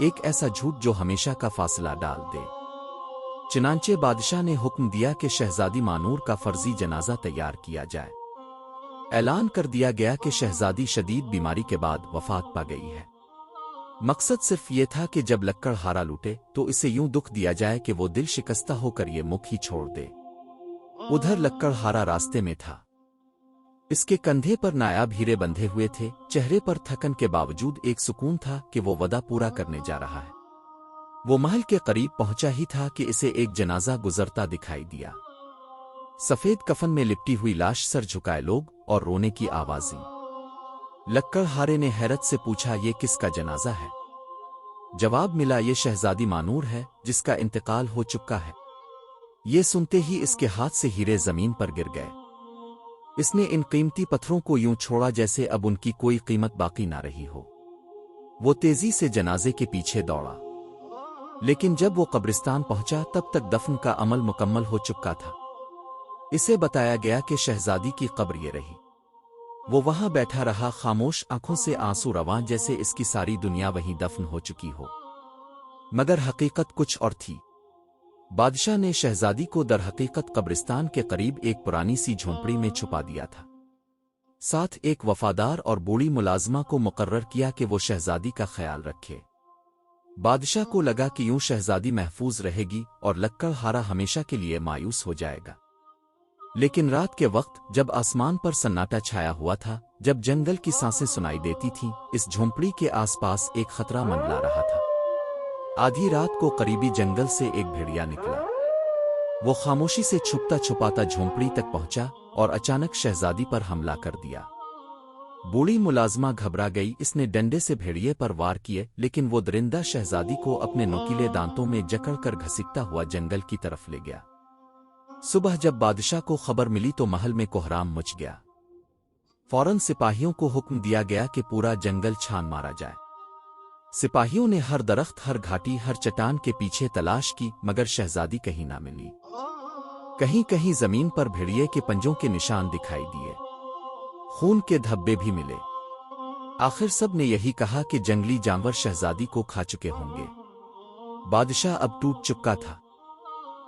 ایک ایسا جھوٹ جو ہمیشہ کا فاصلہ ڈال دے۔ چنانچہ بادشاہ نے حکم دیا کہ شہزادی مانور کا فرضی جنازہ تیار کیا جائے۔ اعلان کر دیا گیا کہ شہزادی شدید بیماری کے بعد وفات پا گئی ہے۔ مقصد صرف یہ تھا کہ جب لکڑ ہارا لوٹے تو اسے یوں دکھ دیا جائے کہ وہ دل شکستہ ہو کر یہ مکھ ہی چھوڑ دے۔ ادھر لکڑ ہارا راستے میں تھا۔ اس کے کندھے پر نایاب ہیرے بندھے ہوئے تھے، چہرے پر تھکن کے باوجود ایک سکون تھا کہ وہ وعدہ پورا کرنے جا رہا ہے۔ وہ محل کے قریب پہنچا ہی تھا کہ اسے ایک جنازہ گزرتا دکھائی دیا۔ سفید کفن میں لپٹی ہوئی لاش، سر جھکائے لوگ اور رونے کی آوازیں۔ لکڑ ہارے نے حیرت سے پوچھا، یہ کس کا جنازہ ہے؟ جواب ملا، یہ شہزادی مانور ہے جس کا انتقال ہو چکا ہے۔ یہ سنتے ہی اس کے ہاتھ سے ہیرے زمین پر گر گئے۔ اس نے ان قیمتی پتھروں کو یوں چھوڑا جیسے اب ان کی کوئی قیمت باقی نہ رہی ہو۔ وہ تیزی سے جنازے کے پیچھے دوڑا، لیکن جب وہ قبرستان پہنچا تب تک دفن کا عمل مکمل ہو چکا تھا۔ اسے بتایا گیا کہ شہزادی کی قبر یہ رہی۔ وہ وہاں بیٹھا رہا، خاموش، آنکھوں سے آنسو رواں، جیسے اس کی ساری دنیا وہیں دفن ہو چکی ہو۔ مگر حقیقت کچھ اور تھی۔ بادشاہ نے شہزادی کو در حقیقت قبرستان کے قریب ایک پرانی سی جھونپڑی میں چھپا دیا تھا۔ ساتھ ایک وفادار اور بوڑھی ملازمہ کو مقرر کیا کہ وہ شہزادی کا خیال رکھے۔ بادشاہ کو لگا کہ یوں شہزادی محفوظ رہے گی اور لکڑ ہارا ہمیشہ کے لیے مایوس ہو جائے گا۔ لیکن رات کے وقت جب آسمان پر سناٹا چھایا ہوا تھا، جب جنگل کی سانسیں سنائی دیتی تھیں، اس جھونپڑی کے آس پاس ایک خطرہ منڈلا رہا تھا۔ آدھی رات کو قریبی جنگل سے ایک بھیڑیا نکلا۔ وہ خاموشی سے چھپتا چھپاتا جھونپڑی تک پہنچا اور اچانک شہزادی پر حملہ کر دیا۔ بوڑھی ملازمہ گھبرا گئی، اس نے ڈنڈے سے بھیڑیے پر وار کیے، لیکن وہ درندہ شہزادی کو اپنے نوکیلے دانتوں میں جکڑ کر گھسیٹتا ہوا جنگل کی طرف لے گیا۔ صبح جب بادشاہ کو خبر ملی تو محل میں کوہرام مچ گیا۔ فوراً سپاہیوں کو حکم دیا گیا کہ پورا جنگل چھان مارا جائے۔ سپاہیوں نے ہر درخت، ہر گھاٹی، ہر چٹان کے پیچھے تلاش کی، مگر شہزادی کہیں نہ ملی۔ کہیں کہیں زمین پر بھیڑیے کے پنجوں کے نشان دکھائی دیے، خون کے دھبے بھی ملے۔ آخر سب نے یہی کہا کہ جنگلی جانور شہزادی کو کھا چکے ہوں گے۔ بادشاہ اب ٹوٹ چکا تھا۔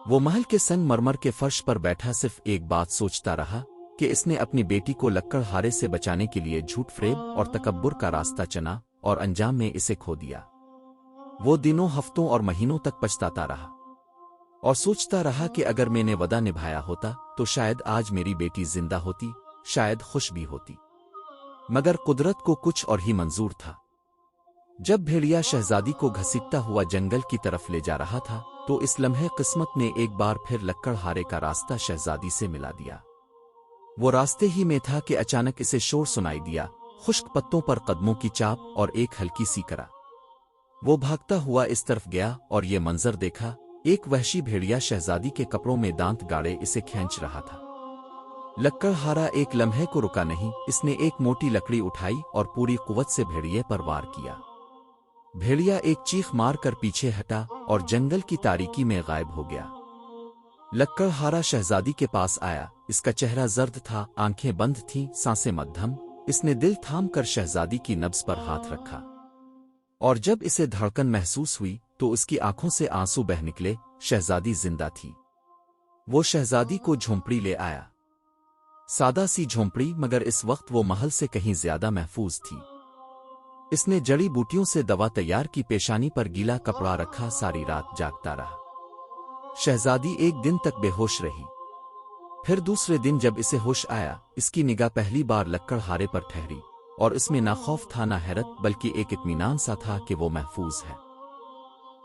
وہ محل کے سنگ مرمر کے فرش پر بیٹھا صرف ایک بات سوچتا رہا کہ اس نے اپنی بیٹی کو لکڑ ہارے سے بچانے کے لیے جھوٹ، فریب اور تکبر کا راستہ چنا اور انجام میں اسے کھو دیا۔ وہ دنوں، ہفتوں اور مہینوں تک پچھتاتا رہا اور سوچتا رہا کہ اگر میں نے وعدہ نبھایا ہوتا تو شاید آج میری بیٹی زندہ ہوتی، شاید خوش بھی ہوتی۔ مگر قدرت کو کچھ اور ہی منظور تھا۔ جب بھیڑیا شہزادی کو گھسیٹتا ہوا جنگل کی طرف لے جا رہا تھا تو اس لمحے قسمت نے ایک بار پھر لکڑ ہارے کا راستہ شہزادی سے ملا دیا۔ وہ راستے ہی میں تھا کہ اچانک اسے شور سنائی دیا، خشک پتوں پر قدموں کی چاپ اور ایک ہلکی سی کرا۔ وہ بھاگتا ہوا اس طرف گیا اور یہ منظر دیکھا، ایک وحشی بھیڑیا شہزادی کے کپڑوں میں دانت گاڑے اسے کھینچ رہا تھا۔ لکڑ ہارا ایک لمحے کو رکا نہیں، اس نے ایک موٹی لکڑی اٹھائی اور پوری قوت سے بھیڑیے پر وار کیا۔ بھیڑیا ایک چیخ مار کر پیچھے ہٹا اور جنگل کی تاریکی میں غائب ہو گیا۔ لکڑ ہارا شہزادی کے پاس آیا، اس کا چہرہ زرد تھا، آنکھیں بند تھیں، سانسیں مدھم۔ اس نے دل تھام کر شہزادی کی نبض پر ہاتھ رکھا، اور جب اسے دھڑکن محسوس ہوئی تو اس کی آنکھوں سے آنسو بہہ نکلے۔ شہزادی زندہ تھی۔ وہ شہزادی کو جھونپڑی لے آیا، سادہ سی جھونپڑی، مگر اس وقت وہ محل سے کہیں زیادہ محفوظ تھی۔ اس نے جڑی بوٹیوں سے دوا تیار کی، پیشانی پر گیلا کپڑا رکھا، ساری رات جاگتا رہا۔ شہزادی ایک دن تک بے ہوش رہی، پھر دوسرے دن جب اسے ہوش آیا، اس کی نگاہ پہلی بار لکڑ ہارے پر ٹھہری، اور اس میں نہ خوف تھا نہ حیرت، بلکہ ایک اطمینان سا تھا کہ وہ محفوظ ہے۔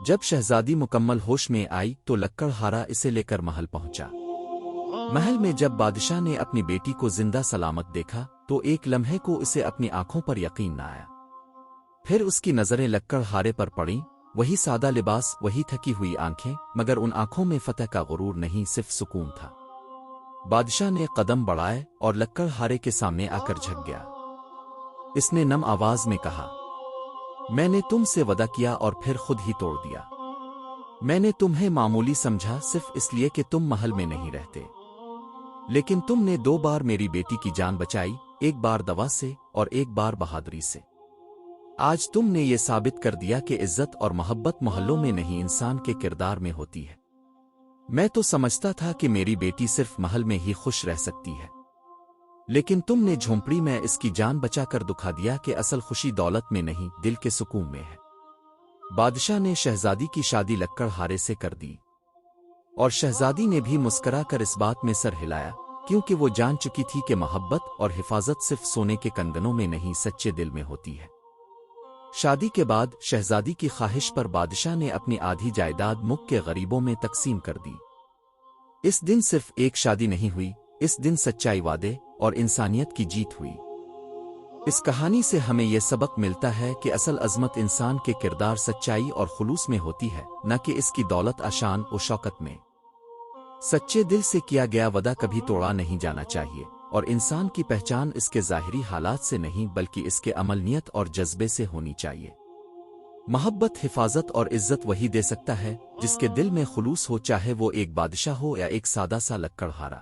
جب شہزادی مکمل ہوش میں آئی تو لکڑ ہارا اسے لے کر محل پہنچا۔ محل میں جب بادشاہ نے اپنی بیٹی کو زندہ سلامت دیکھا تو ایک لمحے کو اسے اپنی آنکھوں پر یقین نہ آیا۔ پھر اس کی نظریں لکڑ ہارے پر پڑیں، وہی سادہ لباس، وہی تھکی ہوئی آنکھیں، مگر ان آنکھوں میں فتح کا غرور نہیں، صرف سکون تھا۔ بادشاہ نے قدم بڑھائے اور لکڑ ہارے کے سامنے آ کر جھک گیا۔ اس نے نم آواز میں کہا، میں نے تم سے وعدہ کیا اور پھر خود ہی توڑ دیا۔ میں نے تمہیں معمولی سمجھا صرف اس لیے کہ تم محل میں نہیں رہتے، لیکن تم نے 2 بار میری بیٹی کی جان بچائی، ایک بار دوا سے اور ایک بار بہادری سے۔ آج تم نے یہ ثابت کر دیا کہ عزت اور محبت محلوں میں نہیں انسان کے کردار میں ہوتی ہے۔ میں تو سمجھتا تھا کہ میری بیٹی صرف محل میں ہی خوش رہ سکتی ہے، لیکن تم نے جھونپڑی میں اس کی جان بچا کر دکھا دیا کہ اصل خوشی دولت میں نہیں دل کے سکون میں ہے۔ بادشاہ نے شہزادی کی شادی لکڑ ہارے سے کر دی، اور شہزادی نے بھی مسکرا کر اس بات میں سر ہلایا، کیونکہ وہ جان چکی تھی کہ محبت اور حفاظت صرف سونے کے کنگنوں میں نہیں سچے دل میں ہوتی ہے۔ شادی کے بعد شہزادی کی خواہش پر بادشاہ نے اپنی آدھی جائیداد ملک کے غریبوں میں تقسیم کر دی۔ اس دن صرف ایک شادی نہیں ہوئی، اس دن سچائی، وعدے اور انسانیت کی جیت ہوئی۔ اس کہانی سے ہمیں یہ سبق ملتا ہے کہ اصل عظمت انسان کے کردار، سچائی اور خلوص میں ہوتی ہے، نہ کہ اس کی دولت، آشان و شوکت میں۔ سچے دل سے کیا گیا وعدہ کبھی توڑا نہیں جانا چاہیے، اور انسان کی پہچان اس کے ظاہری حالات سے نہیں بلکہ اس کے عمل، نیت اور جذبے سے ہونی چاہیے۔ محبت، حفاظت اور عزت وہی دے سکتا ہے جس کے دل میں خلوص ہو، چاہے وہ ایک بادشاہ ہو یا ایک سادہ سا لکڑہارا۔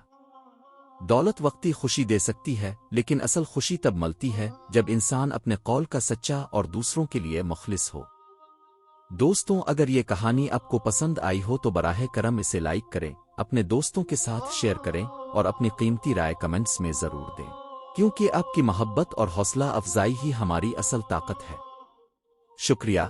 دولت وقتی خوشی دے سکتی ہے، لیکن اصل خوشی تب ملتی ہے جب انسان اپنے قول کا سچا اور دوسروں کے لیے مخلص ہو۔ دوستوں، اگر یہ کہانی آپ کو پسند آئی ہو تو براہ کرم اسے لائک کریں، اپنے دوستوں کے ساتھ شیئر کریں اور اپنی قیمتی رائے کمنٹس میں ضرور دیں، کیونکہ آپ کی محبت اور حوصلہ افزائی ہی ہماری اصل طاقت ہے۔ شکریہ۔